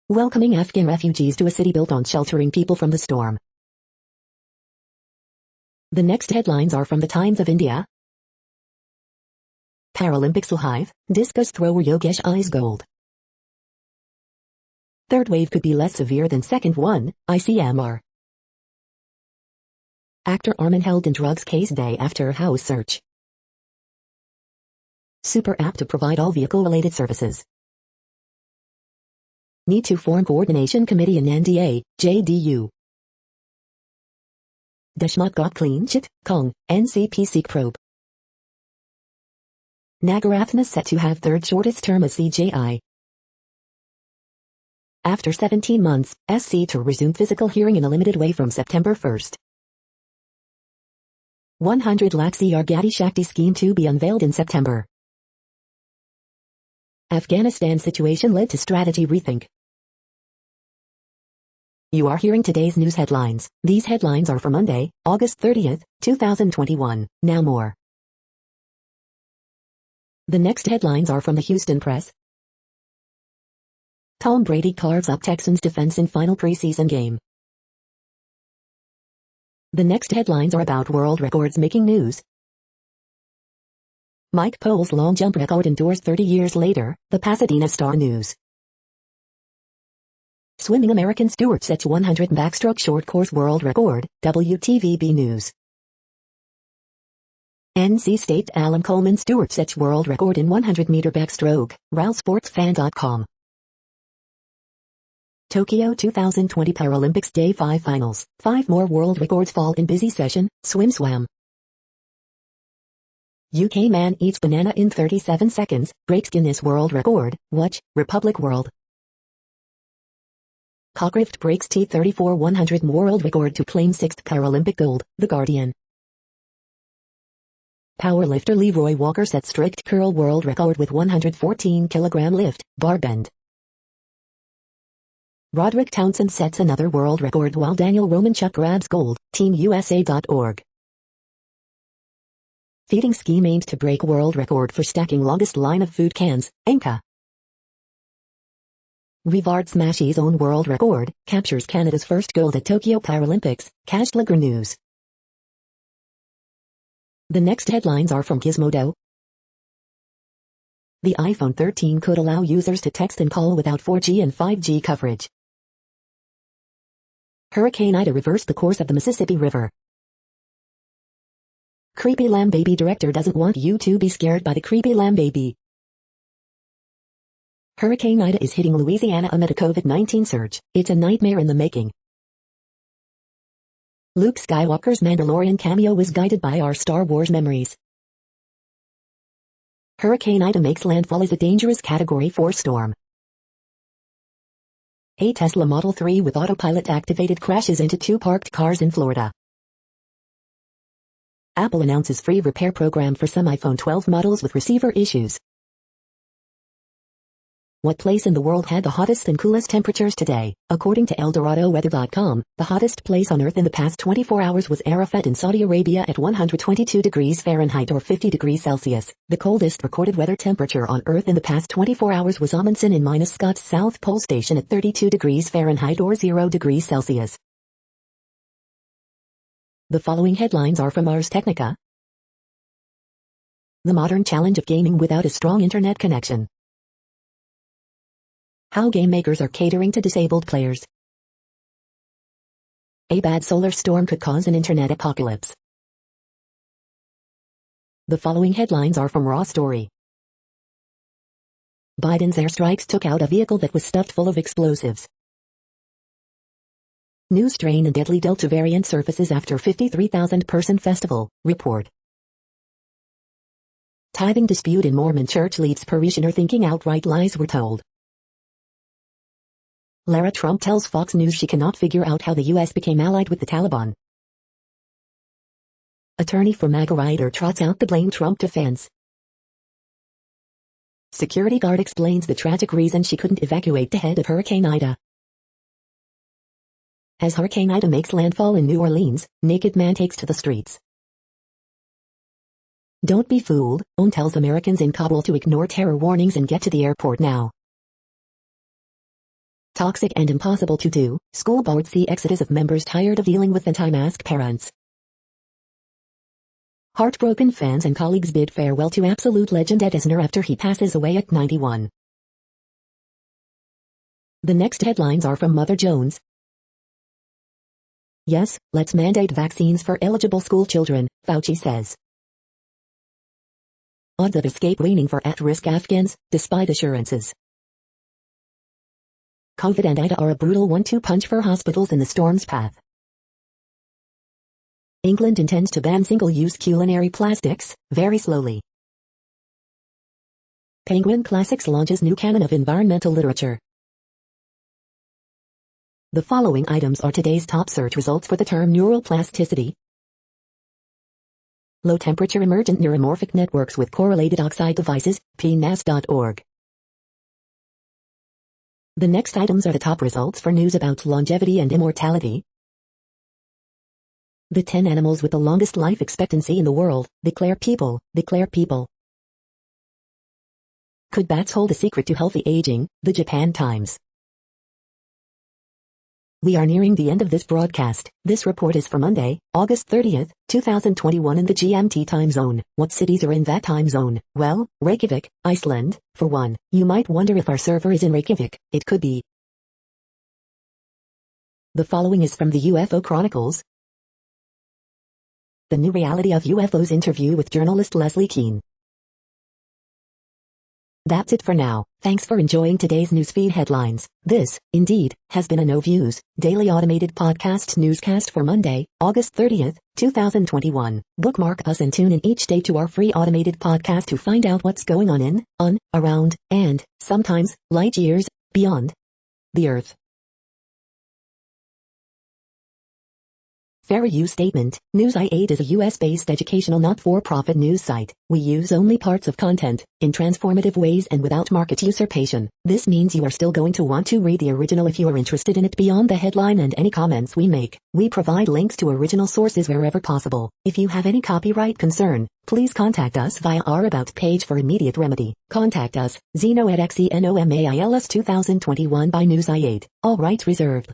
Welcoming Afghan refugees to a city built on sheltering people from the storm. The next headlines are from the Times of India. Paralympics live, discus thrower Yogesh eyes gold. Third wave could be less severe than second one, ICMR. Actor Arman held in drugs case day after house search. Super app to provide all vehicle-related services. Need to form coordination committee in NDA, JDU. Deshmukh got clean chit, Kong, NCP seek probe. Nagaratna set to have third shortest term as CJI. After 17 months, SC to resume physical hearing in a limited way from September 1st. 100 lakh Crore Gati Shakti scheme to be unveiled in September. Afghanistan situation led to strategy rethink. You are hearing today's news headlines. These headlines are for Monday, August 30th, 2021. Now more. The next headlines are from the Houston Press. Tom Brady carves up Texans defense in final preseason game. The next headlines are about world records making news. Mike Pole's long jump record endorsed 30 years later, the Pasadena Star News. Swimming American Stewart sets 100 backstroke short course world record, WTVB News. NC State Alan Coleman Stewart sets world record in 100-meter backstroke, RalSportsFan.com. Tokyo 2020 Paralympics Day 5 Finals, 5 more world records fall in busy session, swim-swam. UK man eats banana in 37 seconds, breaks Guinness World Record, watch, Republic World. Cockrift breaks T34 100 world record to claim 6th Paralympic gold, The Guardian. Powerlifter Leroy Walker sets strict curl world record with 114 kg lift, bar bend. Roderick Townsend sets another world record while Daniel Romanchuk grabs gold, teamusa.org. Feeding scheme aimed to break world record for stacking longest line of food cans, Enka. Rivard smashes own world record, captures Canada's first gold at Tokyo Paralympics, Cashflagger News. The next headlines are from Gizmodo. The iPhone 13 could allow users to text and call without 4G and 5G coverage. Hurricane Ida reversed the course of the Mississippi River. Creepy Lamb Baby director doesn't want you to be scared by the creepy lamb baby. Hurricane Ida is hitting Louisiana amid a COVID-19 surge. It's a nightmare in the making. Luke Skywalker's Mandalorian cameo was guided by our Star Wars memories. Hurricane Ida makes landfall as a dangerous Category 4 storm. A Tesla Model 3 with autopilot activated crashes into 2 parked cars in Florida. Apple announces free repair program for some iPhone 12 models with receiver issues. What place in the world had the hottest and coolest temperatures today? According to ElDoradoWeather.com, the hottest place on Earth in the past 24 hours was Arafat in Saudi Arabia at 122 degrees Fahrenheit or 50 degrees Celsius. The coldest recorded weather temperature on Earth in the past 24 hours was Amundsen in Scott's South Pole Station at 32 degrees Fahrenheit or 0 degrees Celsius. The following headlines are from Ars Technica. The modern challenge of gaming without a strong internet connection. How game makers are catering to disabled players. A bad solar storm could cause an internet apocalypse. The following headlines are from Raw Story. Biden's airstrikes took out a vehicle that was stuffed full of explosives. New strain and deadly Delta variant surfaces after 53,000-person festival, report. Tithing dispute in Mormon church leaves parishioner thinking outright lies were told. Lara Trump tells Fox News she cannot figure out how the U.S. became allied with the Taliban. Attorney for MAGA rider trots out the blame Trump to fans. Security guard explains the tragic reason she couldn't evacuate ahead of Hurricane Ida. As Hurricane Ida makes landfall in New Orleans, naked man takes to the streets. Don't be fooled, OON tells Americans in Kabul to ignore terror warnings and get to the airport now. Toxic and impossible to do, school board see exodus of members tired of dealing with anti-mask parents. Heartbroken fans and colleagues bid farewell to absolute legend Ed Asner after he passes away at 91. The next headlines are from Mother Jones. Yes, let's mandate vaccines for eligible school children, Fauci says. Odds of escape waning for at-risk Afghans, despite assurances. COVID and Ida are a brutal 1-2 punch for hospitals in the storm's path. England intends to ban single-use culinary plastics, very slowly. Penguin Classics launches new canon of environmental literature. The following items are today's top search results for the term neuroplasticity. Low-temperature emergent neuromorphic networks with correlated oxide devices, pnas.org. The next items are the top results for news about longevity and immortality. The 10 animals with the longest life expectancy in the world, declare people, declare people. Could bats hold a secret to healthy aging, the Japan Times. We are nearing the end of this broadcast. This report is for Monday, August 30th, 2021 in the GMT time zone. What cities are in that time zone? Well, Reykjavik, Iceland, for one. You might wonder if our server is in Reykjavik. It could be. The following is from the UFO Chronicles. The New Reality of UFOs interview with journalist Leslie Keane. That's it for now. Thanks for enjoying today's newsfeed headlines. This, indeed, has been a No Views, daily automated podcast newscast for Monday, August 30th, 2021. Bookmark us and tune in each day to our free automated podcast to find out what's going on, around, and, sometimes, light years, beyond the Earth. Fair use statement. News i8 is a US-based educational not-for-profit news site. We use only parts of content, in transformative ways and without market usurpation. This means you are still going to want to read the original if you are interested in it beyond the headline and any comments we make. We provide links to original sources wherever possible. If you have any copyright concern, please contact us via our About page for immediate remedy. Contact us, Zeno at XENOMAILS 2021 by News i8. All rights reserved.